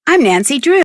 I'm Nancy Drew.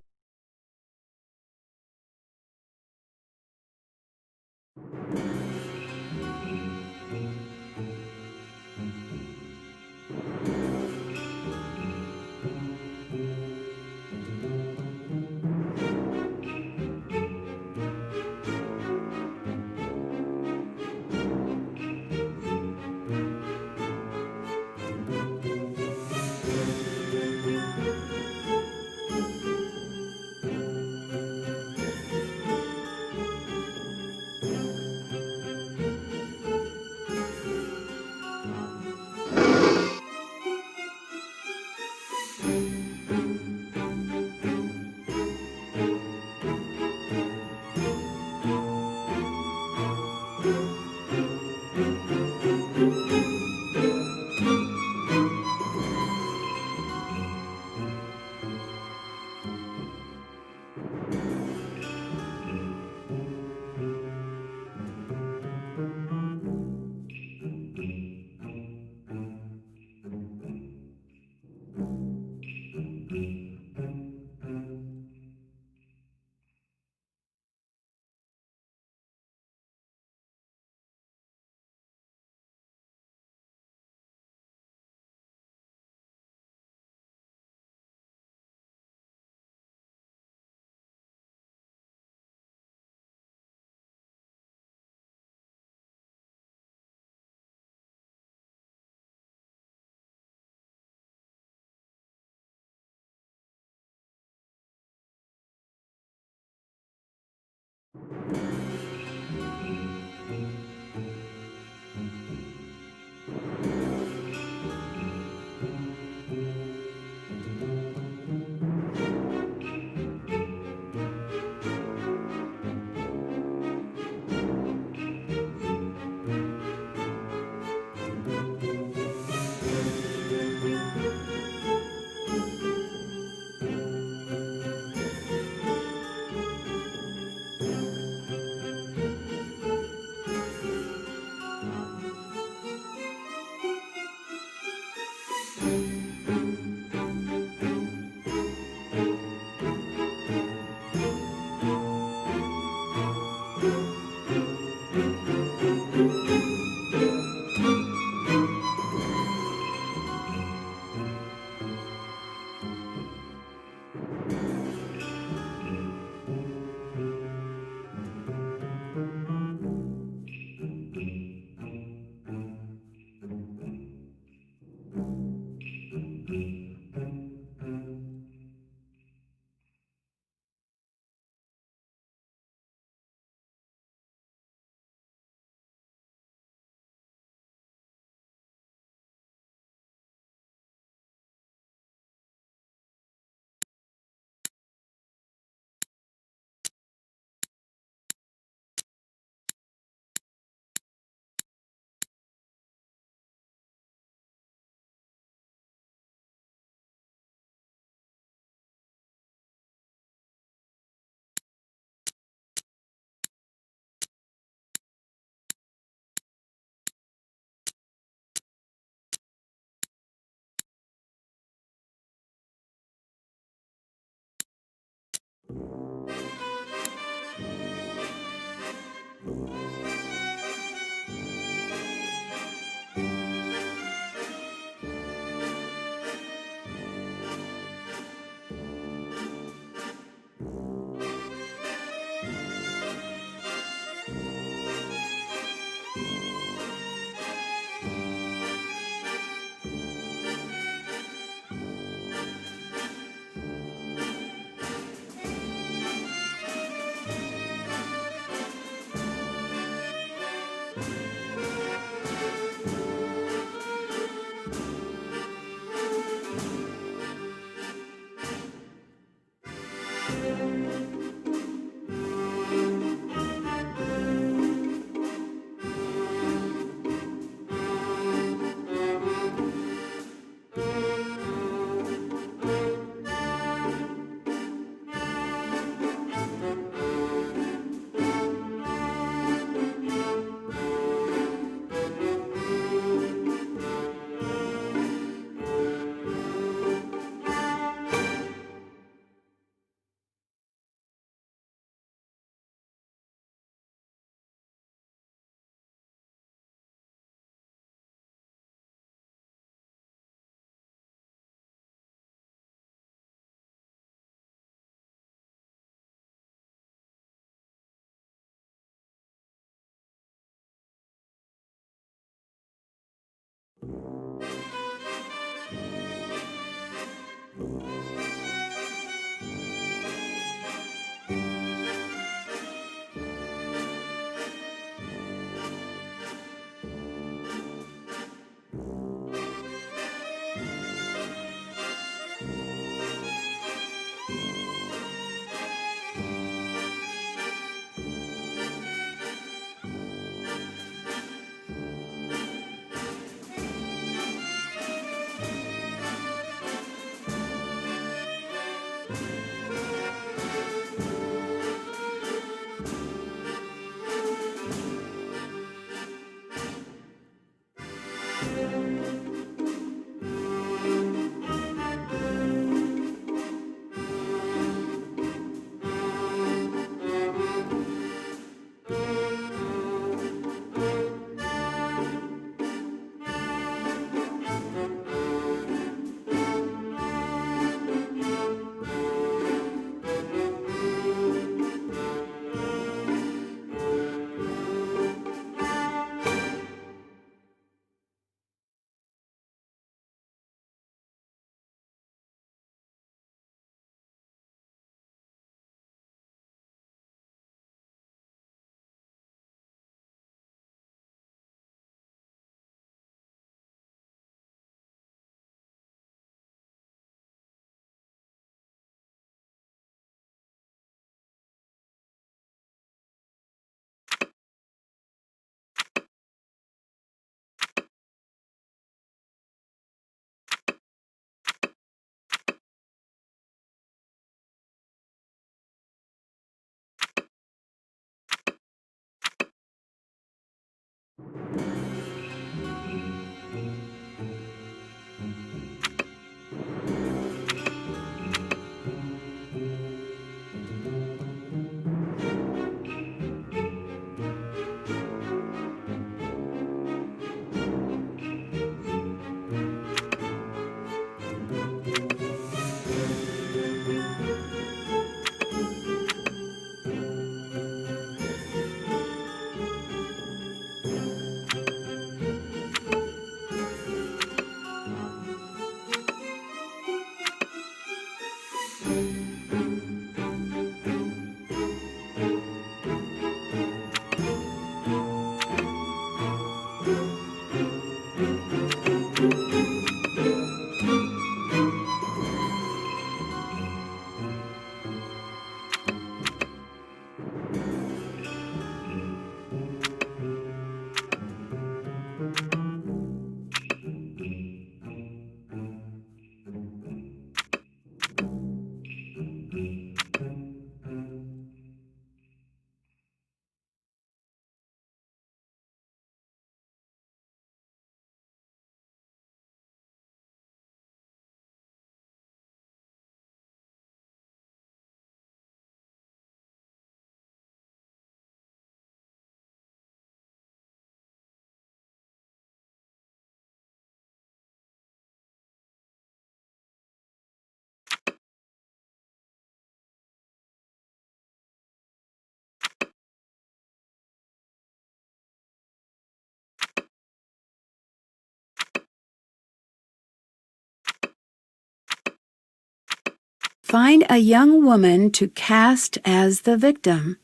Find a young woman to cast as the victim.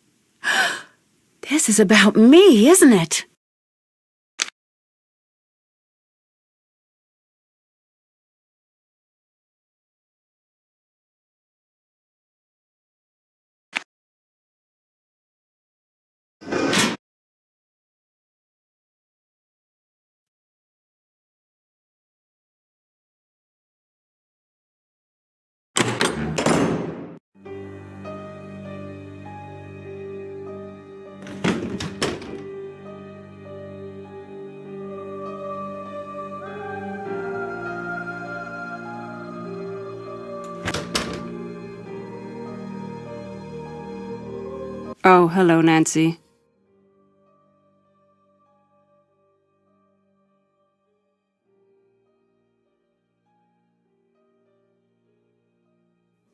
This is about me, isn't it? Oh, hello, Nancy.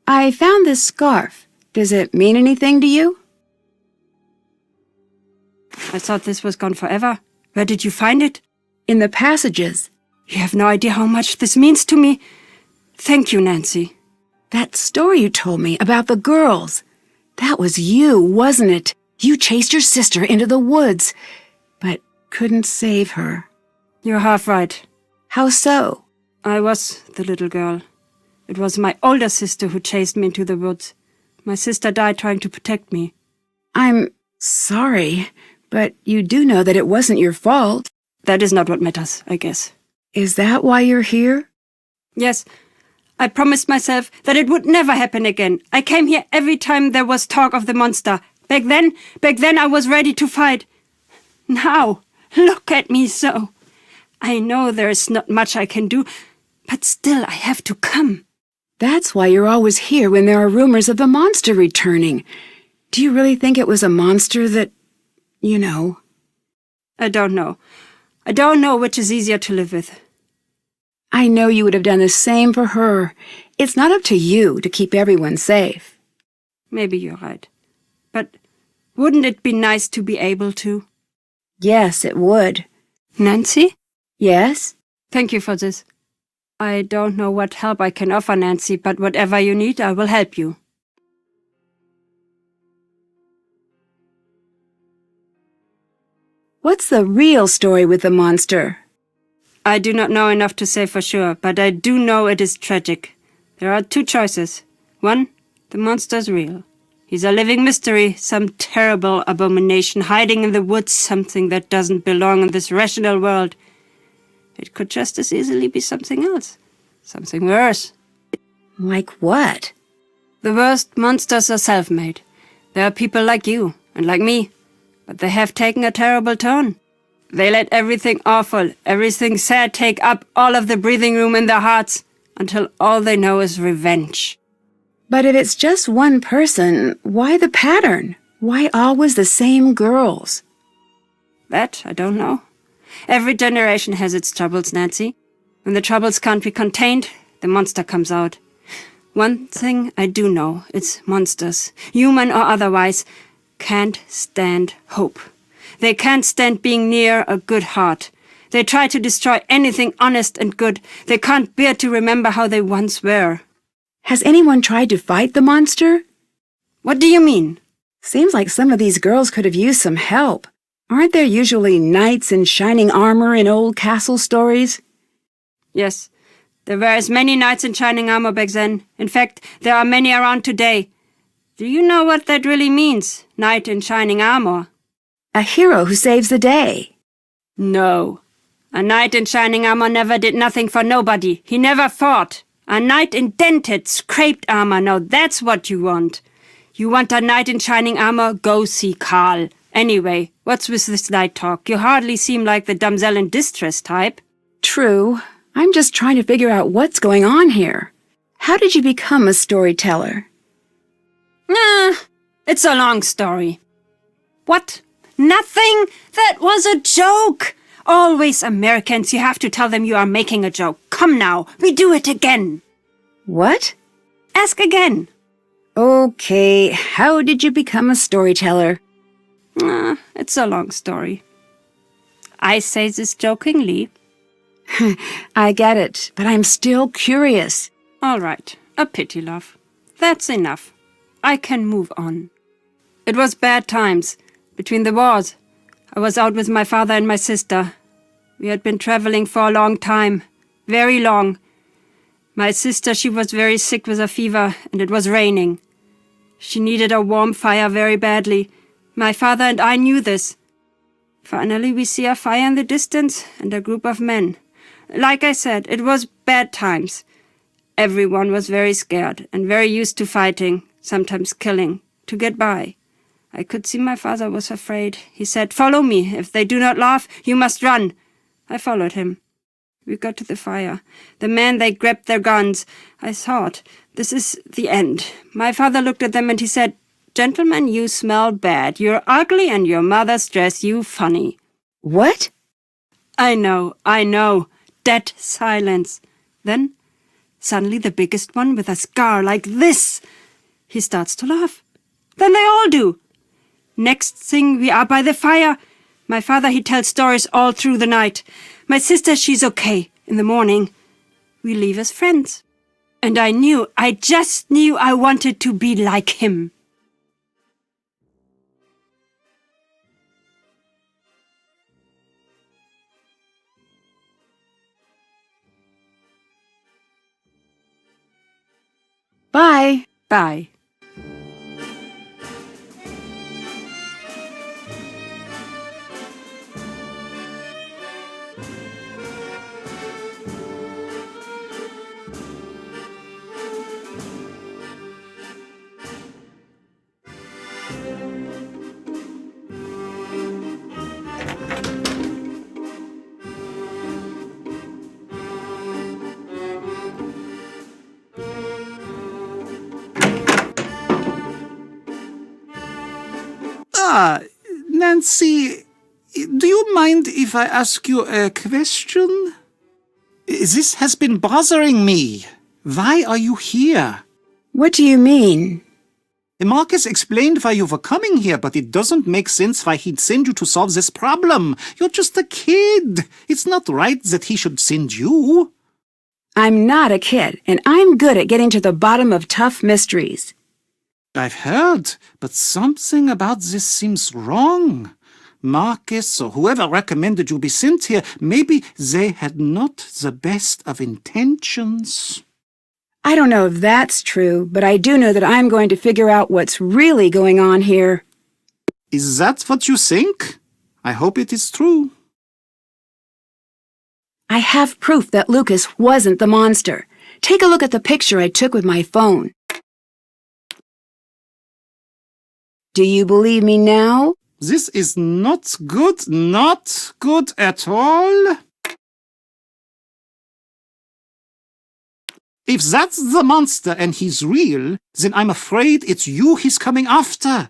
I found this scarf. Does it mean anything to you? I thought this was gone forever. Where did you find it? In the passages. You have no idea how much this means to me. Thank you, Nancy. That story you told me about the girls. That was you, wasn't it? You chased your sister into the woods, but couldn't save her. You're half right. How so? I was the little girl. It was my older sister who chased me into the woods. My sister died trying to protect me. I'm sorry, but you do know that it wasn't your fault. That is not what matters, I guess. Is that why you're here? Yes. I promised myself that it would never happen again. I came here every time there was talk of the monster. Back then I was ready to fight. Now, look at me so. I know there is not much I can do, but still I have to come. That's why you're always here when there are rumors of the monster returning. Do you really think it was a monster that, you know? I don't know. I don't know which is easier to live with. I know you would have done the same for her. It's not up to you to keep everyone safe. Maybe you're right. But wouldn't it be nice to be able to? Yes, it would. Nancy? Yes? Thank you for this. I don't know what help I can offer, Nancy, but whatever you need, I will help you. What's the real story with the monster? I do not know enough to say for sure, but I do know it is tragic. There are two choices. One, the monster is real. He's a living mystery, some terrible abomination hiding in the woods, something that doesn't belong in this rational world. It could just as easily be something else. Something worse. Like what? The worst monsters are self-made. There are people like you and like me, but they have taken a terrible turn. They let everything awful, everything sad take up all of the breathing room in their hearts until all they know is revenge. But if it's just one person, why the pattern? Why always the same girls? That I don't know. Every generation has its troubles, Nancy. When the troubles can't be contained, the monster comes out. One thing I do know, it's monsters, human or otherwise, can't stand hope. They can't stand being near a good heart. They try to destroy anything honest and good. They can't bear to remember how they once were. Has anyone tried to fight the monster? What do you mean? Seems like some of these girls could have used some help. Aren't there usually knights in shining armor in old castle stories? Yes, there were as many knights in shining armor back then. In fact, there are many around today. Do you know what that really means, knight in shining armor? A hero who saves the day. No. A knight in shining armor never did nothing for nobody. He never fought. A knight in dented, scraped armor. Now that's what you want. You want a knight in shining armor? Go see Carl. Anyway, what's with this knight talk? You hardly seem like the damsel in distress type. True. I'm just trying to figure out what's going on here. How did you become a storyteller? It's a long story. What? Nothing? That was a joke! Always Americans, you have to tell them you are making a joke. Come now, we do it again. What? Ask again. Okay, how did you become a storyteller? It's a long story. I say this jokingly. I get it, but I'm still curious. All right, a pity, love. That's enough. I can move on. It was bad times. Between the wars, I was out with my father and my sister. We had been traveling for a long time. Very long. My sister, she was very sick with a fever, and it was raining. She needed a warm fire very badly. My father and I knew this. Finally, we see a fire in the distance and a group of men. Like I said, it was bad times. Everyone was very scared and very used to fighting, sometimes killing, to get by. I could see my father was afraid. He said, "Follow me. If they do not laugh, you must run." I followed him. We got to the fire. The men, they grabbed their guns. I thought, this is the end. My father looked at them and he said, "Gentlemen, you smell bad. You're ugly and your mother's dress you funny." What? I know. Dead silence. Then, suddenly the biggest one with a scar like this. He starts to laugh. Then they all do. Next thing, we are by the fire. My father, he tells stories all through the night. My sister, she's okay. In the morning, we leave as friends. And I just knew I wanted to be like him. Bye. Bye. Nancy, do you mind if I ask you a question? This has been bothering me. Why are you here? What do you mean? Marcus explained why you were coming here, but it doesn't make sense why he'd send you to solve this problem. You're just a kid. It's not right that he should send you. I'm not a kid, and I'm good at getting to the bottom of tough mysteries. I've heard, but something about this seems wrong. Marcus or whoever recommended you be sent here, maybe they had not the best of intentions. I don't know if that's true, but I do know that I'm going to figure out what's really going on here. Is that what you think? I hope it is true. I have proof that Lucas wasn't the monster. Take a look at the picture I took with my phone. Do you believe me now? This is not good at all. If that's the monster and he's real, then I'm afraid it's you he's coming after.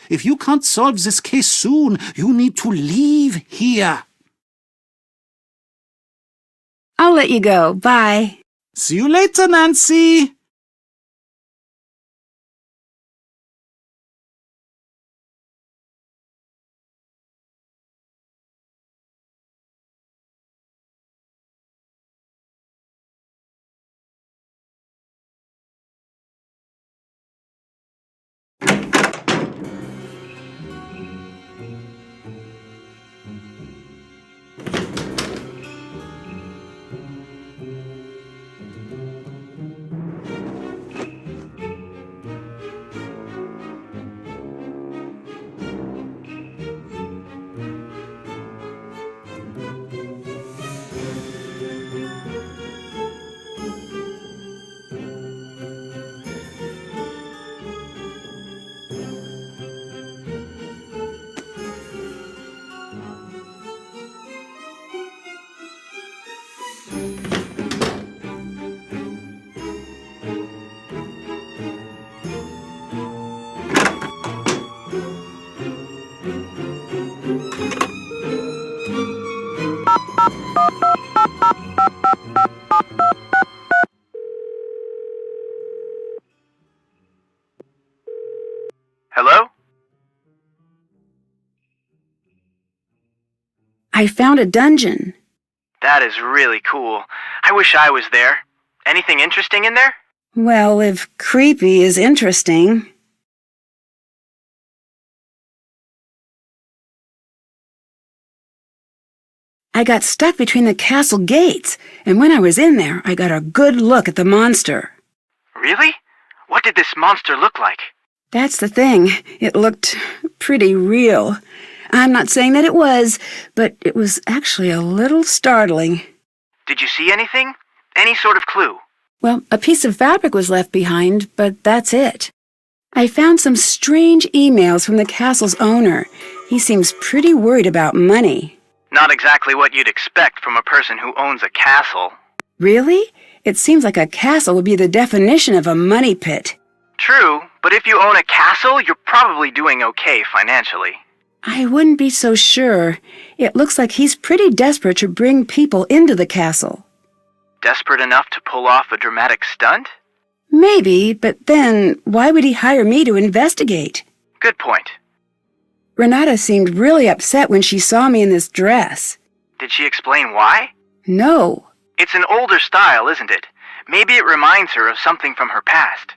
If you can't solve this case soon, you need to leave here. I'll let you go. Bye. See you later, Nancy. Hello? I found a dungeon. That is really cool. I wish I was there. Anything interesting in there? Well, if creepy is interesting. I got stuck between the castle gates, and when I was in there, I got a good look at the monster. Really? What did this monster look like? That's the thing. It looked pretty real. I'm not saying that it was, but it was actually a little startling. Did you see anything? Any sort of clue? Well, a piece of fabric was left behind, but that's it. I found some strange emails from the castle's owner. He seems pretty worried about money. Not exactly what you'd expect from a person who owns a castle. Really? It seems like a castle would be the definition of a money pit. True, but if you own a castle, you're probably doing okay financially. I wouldn't be so sure. It looks like he's pretty desperate to bring people into the castle. Desperate enough to pull off a dramatic stunt? Maybe, but then why would he hire me to investigate? Good point. Renata seemed really upset when she saw me in this dress. Did she explain why? No. It's an older style, isn't it? Maybe it reminds her of something from her past.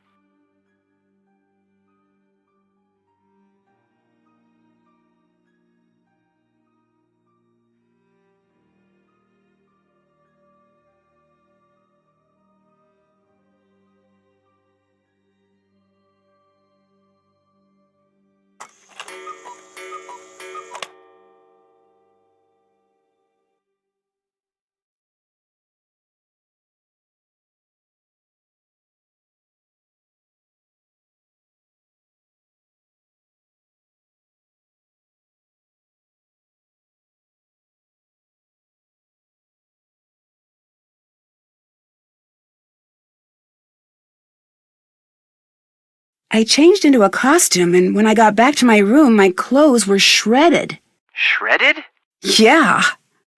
I changed into a costume, and when I got back to my room, my clothes were shredded. Shredded? Yeah.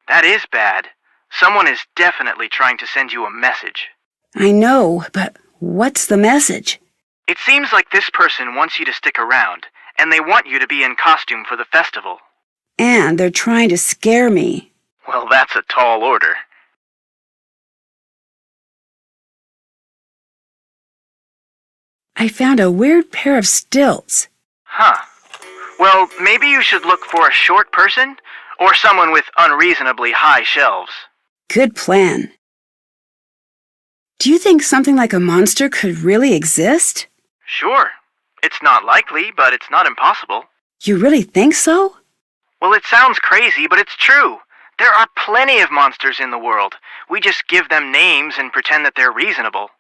That is bad. Someone is definitely trying to send you a message. I know, but what's the message? It seems like this person wants you to stick around, and they want you to be in costume for the festival. And they're trying to scare me. Well, that's a tall order. I found a weird pair of stilts. Huh. Well, maybe you should look for a short person, or someone with unreasonably high shelves. Good plan. Do you think something like a monster could really exist? Sure. It's not likely, but it's not impossible. You really think so? Well, it sounds crazy, but it's true. There are plenty of monsters in the world. We just give them names and pretend that they're reasonable.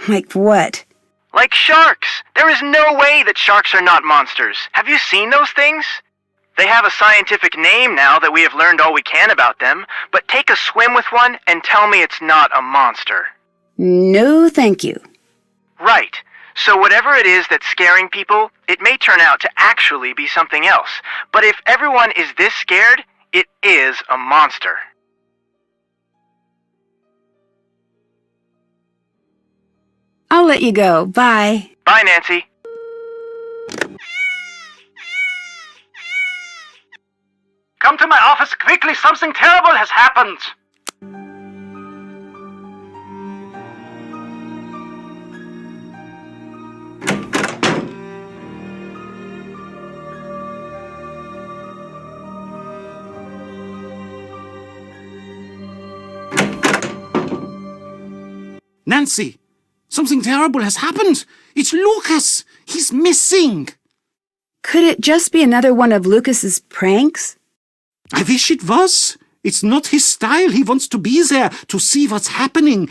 Like what? Like sharks! There is no way that sharks are not monsters. Have you seen those things? They have a scientific name now that we have learned all we can about them, but take a swim with one and tell me it's not a monster. No, thank you. Right. So whatever it is that's scaring people, it may turn out to actually be something else. But if everyone is this scared, it is a monster. I'll let you go. Bye. Bye, Nancy. Come to my office quickly. Something terrible has happened. Nancy, something terrible has happened. It's Lucas. He's missing. Could it just be another one of Lucas's pranks? I wish it was. It's not his style. He wants to be there to see what's happening.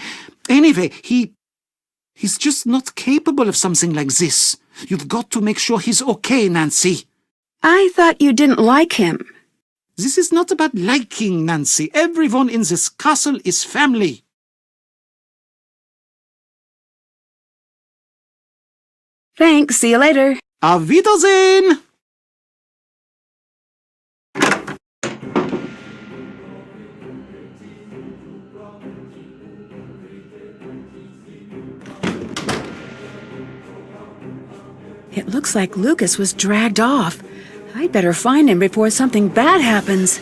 Anyway, he's just not capable of something like this. You've got to make sure he's okay, Nancy. I thought you didn't like him. This is not about liking, Nancy. Everyone in this castle is family. Thanks. See you later. Auf Wiedersehen! It looks like Lucas was dragged off. I'd better find him before something bad happens.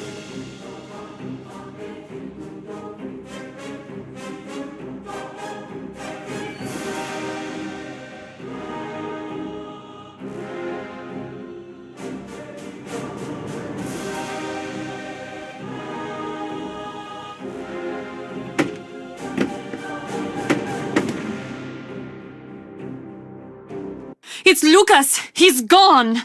It's Lucas! He's gone!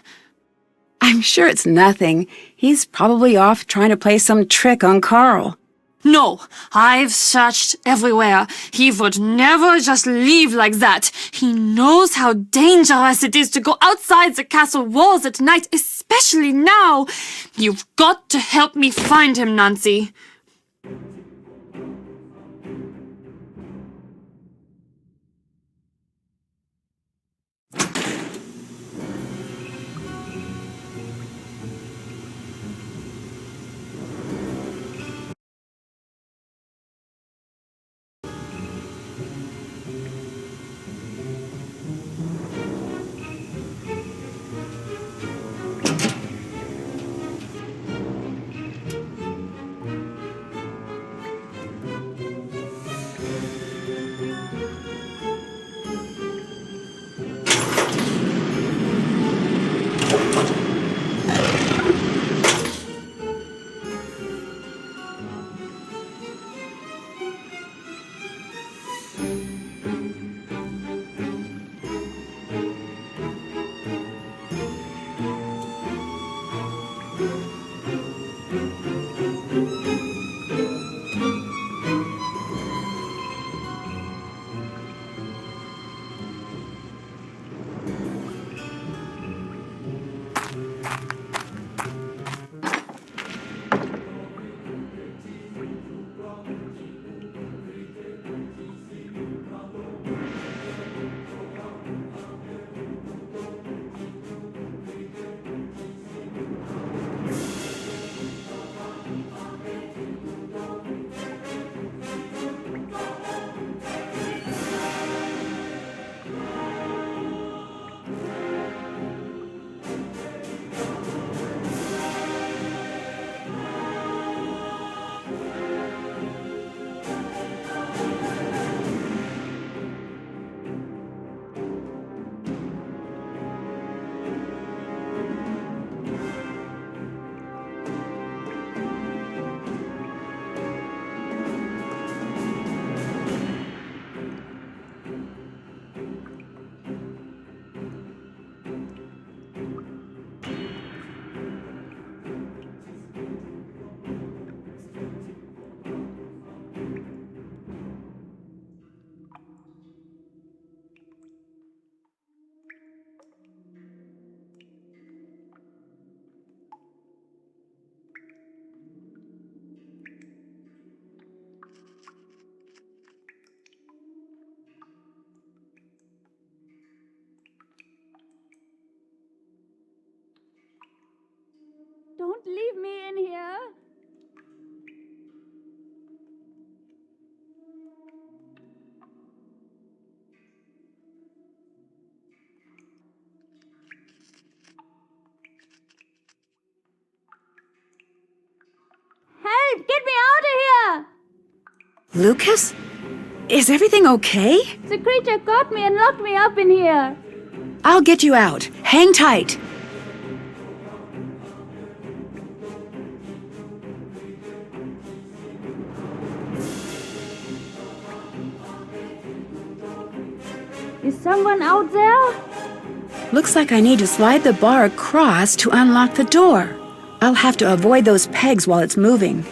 I'm sure it's nothing. He's probably off trying to play some trick on Carl. No, I've searched everywhere. He would never just leave like that. He knows how dangerous it is to go outside the castle walls at night, especially now. You've got to help me find him, Nancy. Don't leave me in here. Help! Get me out of here! Lucas? Is everything okay? The creature caught me and locked me up in here. I'll get you out. Hang tight. Is someone out there? Looks like I need to slide the bar across to unlock the door. I'll have to avoid those pegs while it's moving.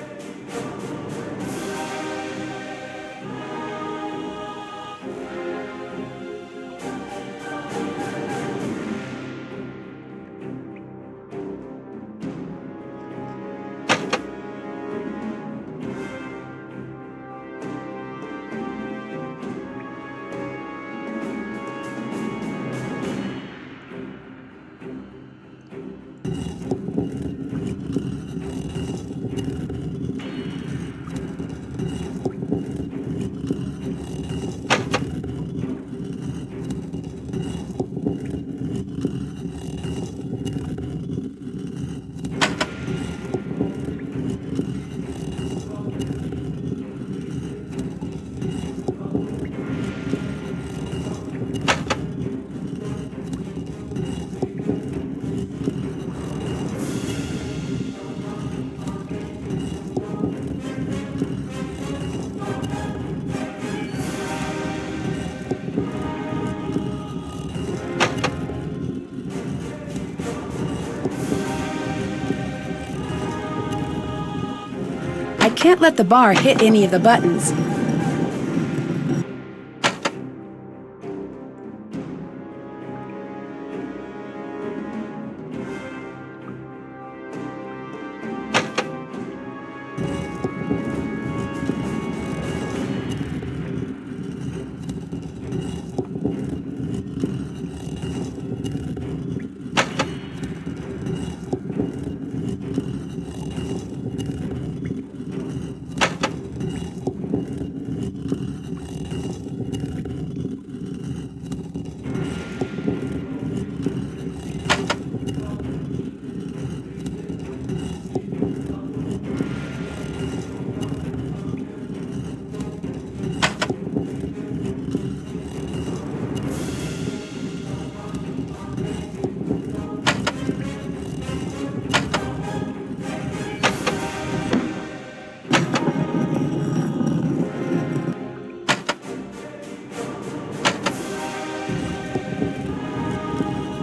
I can't let the bar hit any of the buttons.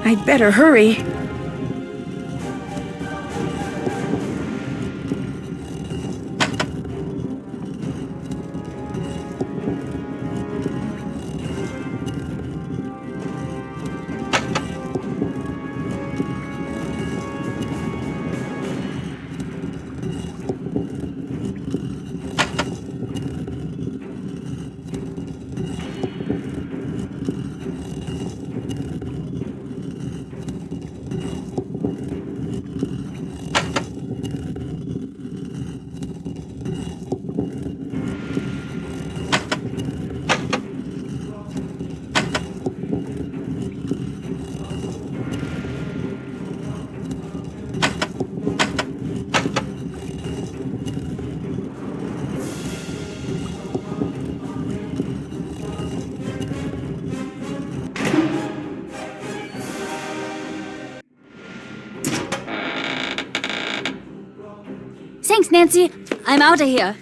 I'd better hurry. Thanks, Nancy. I'm out of here.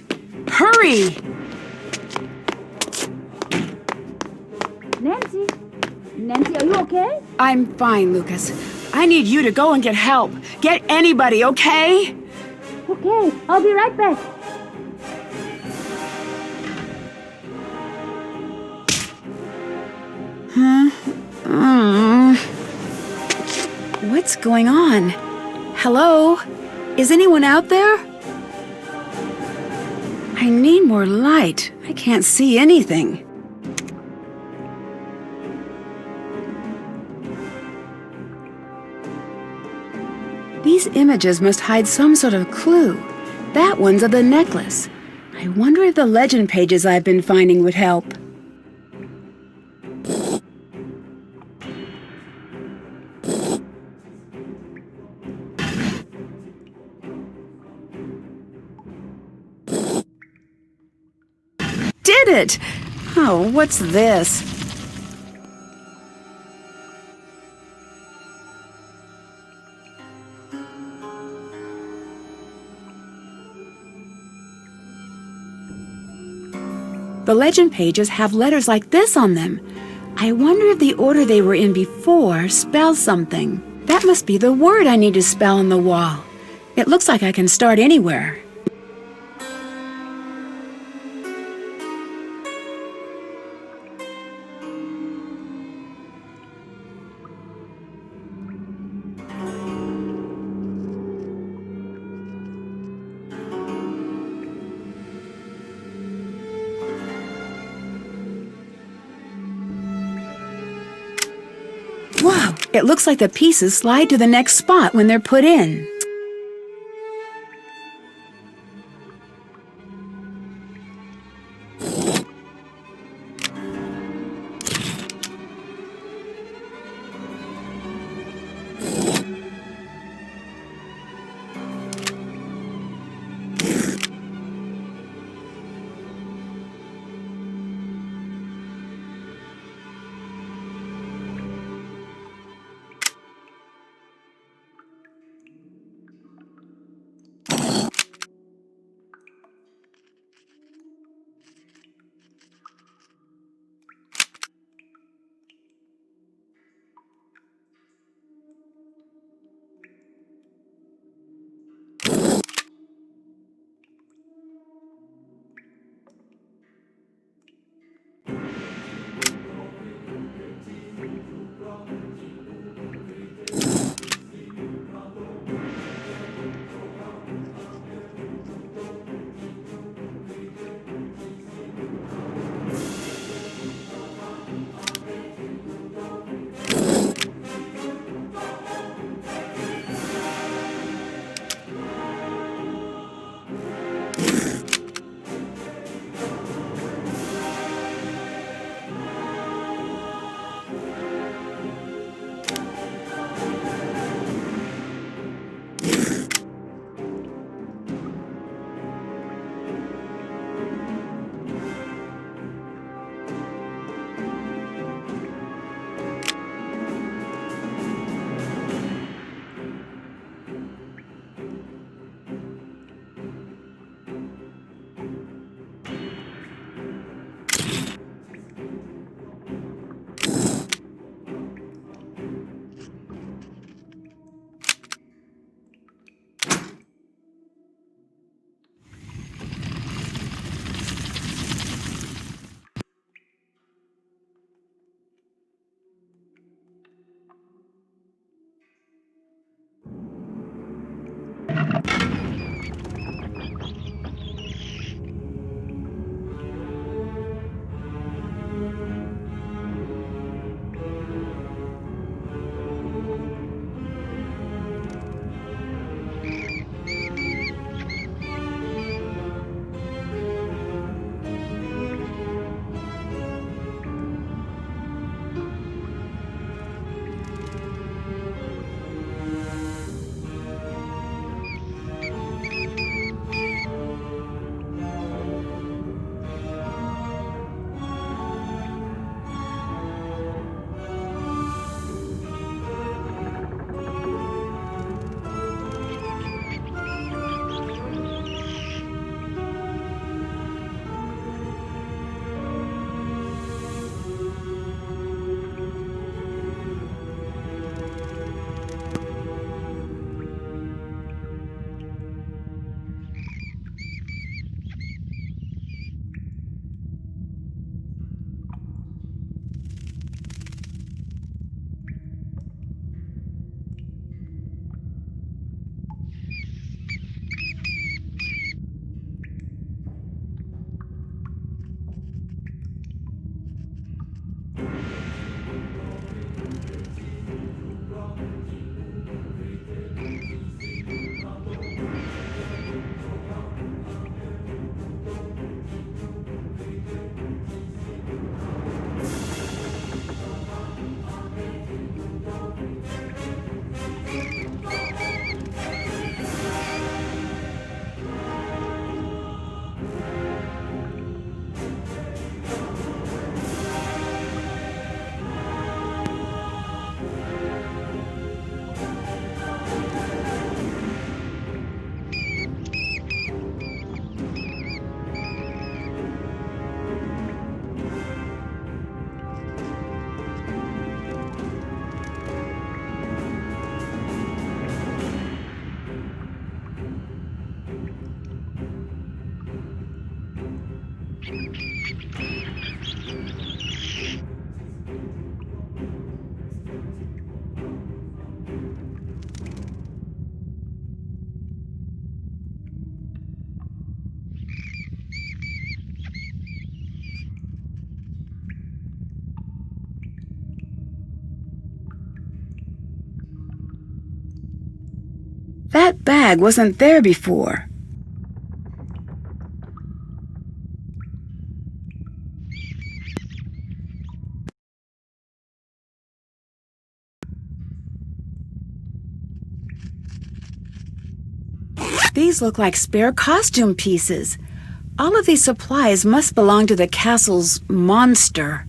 Hurry! Nancy? Nancy, are you okay? I'm fine, Lucas. I need you to go and get help. Get anybody, okay? Okay, I'll be right back. What's going on? Hello? Is anyone out there? I need more light. I can't see anything. These images must hide some sort of clue. That one's of the necklace. I wonder if the legend pages I've been finding would help. Did it! Oh, what's this? The legend pages have letters like this on them. I wonder if the order they were in before spells something. That must be the word I need to spell on the wall. It looks like I can start anywhere. Wow, it looks like the pieces slide to the next spot when they're put in. That bag wasn't there before. These look like spare costume pieces. All of these supplies must belong to the castle's monster.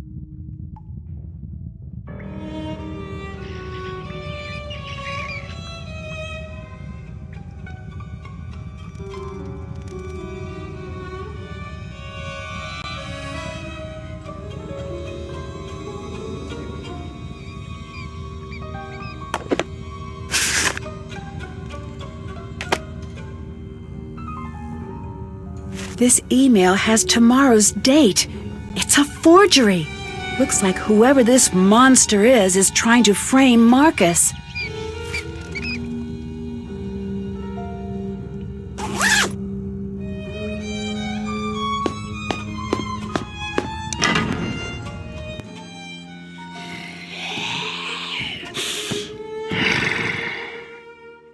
This email has tomorrow's date. It's a forgery. Looks like whoever this monster is trying to frame Marcus.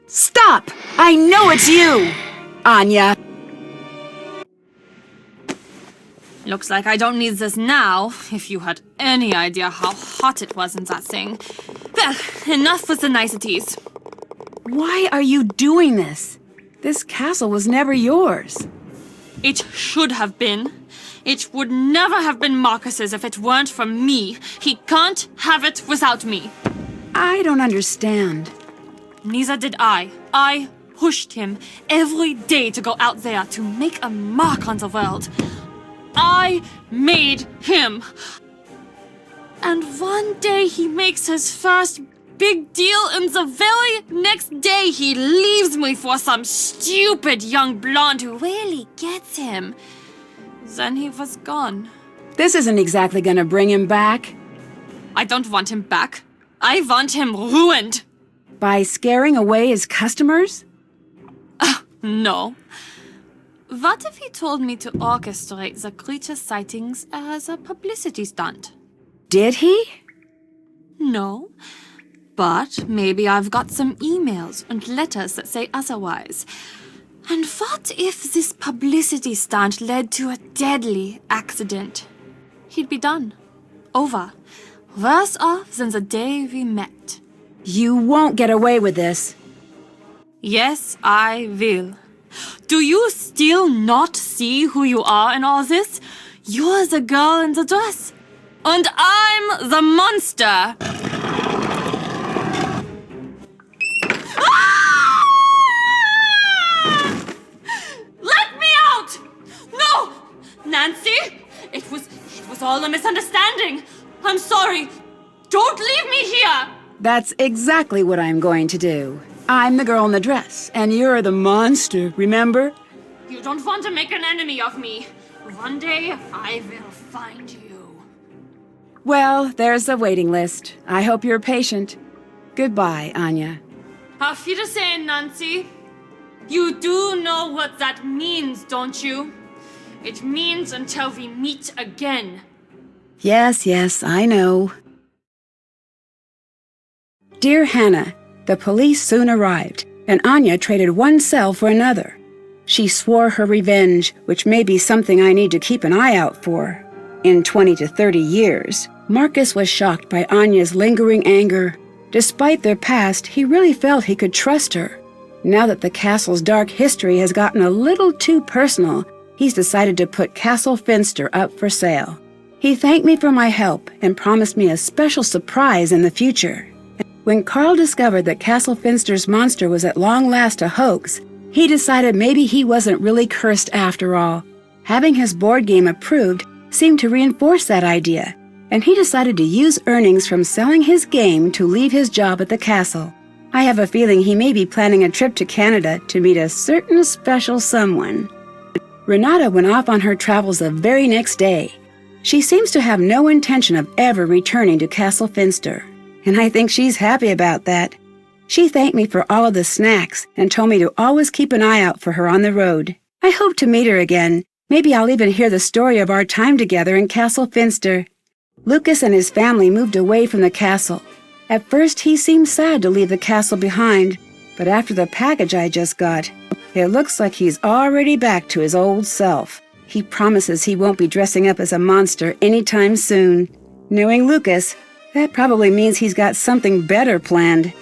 Stop! I know it's you! Anya. Looks like I don't need this now, if you had any idea how hot it was in that thing. Well, enough with the niceties. Why are you doing this? This castle was never yours. It should have been. It would never have been Marcus's if it weren't for me. He can't have it without me. I don't understand. Neither did I. I pushed him every day to go out there to make a mark on the world. I made him. And one day he makes his first big deal, and the very next day he leaves me for some stupid young blonde who really gets him. Then he was gone. This isn't exactly gonna bring him back. I don't want him back. I want him ruined. By scaring away his customers? No. What if he told me to orchestrate the creature sightings as a publicity stunt? Did he? No. But maybe I've got some emails and letters that say otherwise. And what if this publicity stunt led to a deadly accident? He'd be done. Over. Worse off than the day we met. You won't get away with this. Yes, I will. Do you still not see who you are in all this? You're the girl in the dress. And I'm the monster. Ah! Let me out! No! Nancy, it was all a misunderstanding. I'm sorry. Don't leave me here. That's exactly what I'm going to do. I'm the girl in the dress, and you're the monster, remember? You don't want to make an enemy of me. One day, I will find you. Well, there's a waiting list. I hope you're patient. Goodbye, Anya. Auf Wiedersehen, Nancy. You do know what that means, don't you? It means until we meet again. Yes, I know. Dear Hannah, the police soon arrived, and Anya traded one cell for another. She swore her revenge, which may be something I need to keep an eye out for. In 20 to 30 years, Marcus was shocked by Anya's lingering anger. Despite their past, he really felt he could trust her. Now that the castle's dark history has gotten a little too personal, he's decided to put Castle Finster up for sale. He thanked me for my help and promised me a special surprise in the future. When Carl discovered that Castle Finster's monster was at long last a hoax, he decided maybe he wasn't really cursed after all. Having his board game approved seemed to reinforce that idea, and he decided to use earnings from selling his game to leave his job at the castle. I have a feeling he may be planning a trip to Canada to meet a certain special someone. Renata went off on her travels the very next day. She seems to have no intention of ever returning to Castle Finster, and I think she's happy about that. She thanked me for all of the snacks and told me to always keep an eye out for her on the road. I hope to meet her again. Maybe I'll even hear the story of our time together in Castle Finster. Lucas and his family moved away from the castle. At first, he seemed sad to leave the castle behind, but after the package I just got, it looks like he's already back to his old self. He promises he won't be dressing up as a monster anytime soon. Knowing Lucas, that probably means he's got something better planned.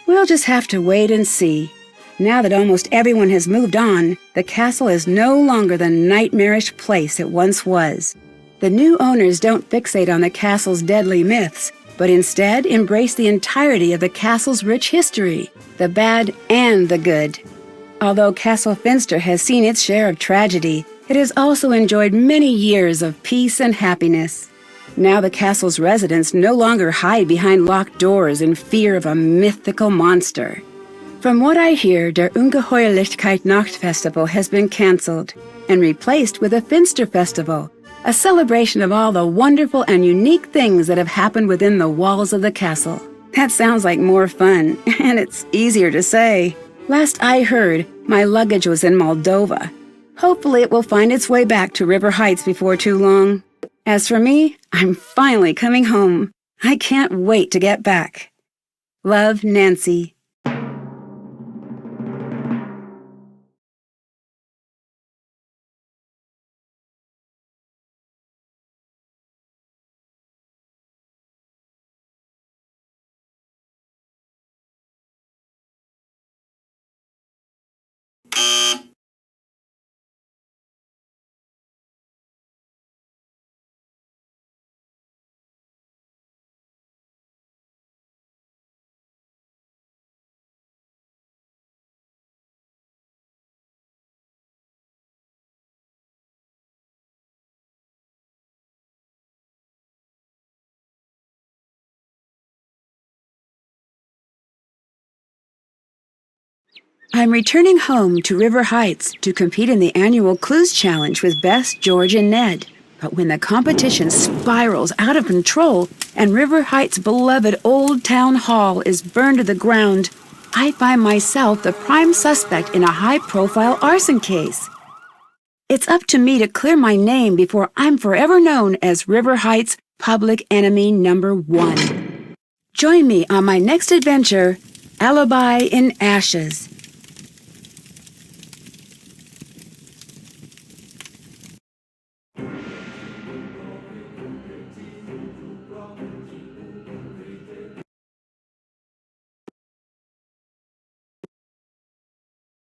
We'll just have to wait and see. Now that almost everyone has moved on, the castle is no longer the nightmarish place it once was. The new owners don't fixate on the castle's deadly myths, but instead embrace the entirety of the castle's rich history, the bad and the good. Although Castle Finster has seen its share of tragedy, it has also enjoyed many years of peace and happiness. Now the castle's residents no longer hide behind locked doors in fear of a mythical monster. From what I hear, der Ungeheuerlichkeit Nachtfestival has been cancelled and replaced with a Finster Festival, a celebration of all the wonderful and unique things that have happened within the walls of the castle. That sounds like more fun, and it's easier to say. Last I heard, my luggage was in Moldova. Hopefully it will find its way back to River Heights before too long. As for me, I'm finally coming home. I can't wait to get back. Love, Nancy. I'm returning home to River Heights to compete in the annual Clues Challenge with Bess, George, and Ned. But when the competition spirals out of control and River Heights' beloved Old Town Hall is burned to the ground, I find myself the prime suspect in a high-profile arson case. It's up to me to clear my name before I'm forever known as River Heights' public enemy number 1. Join me on my next adventure, Alibi in Ashes.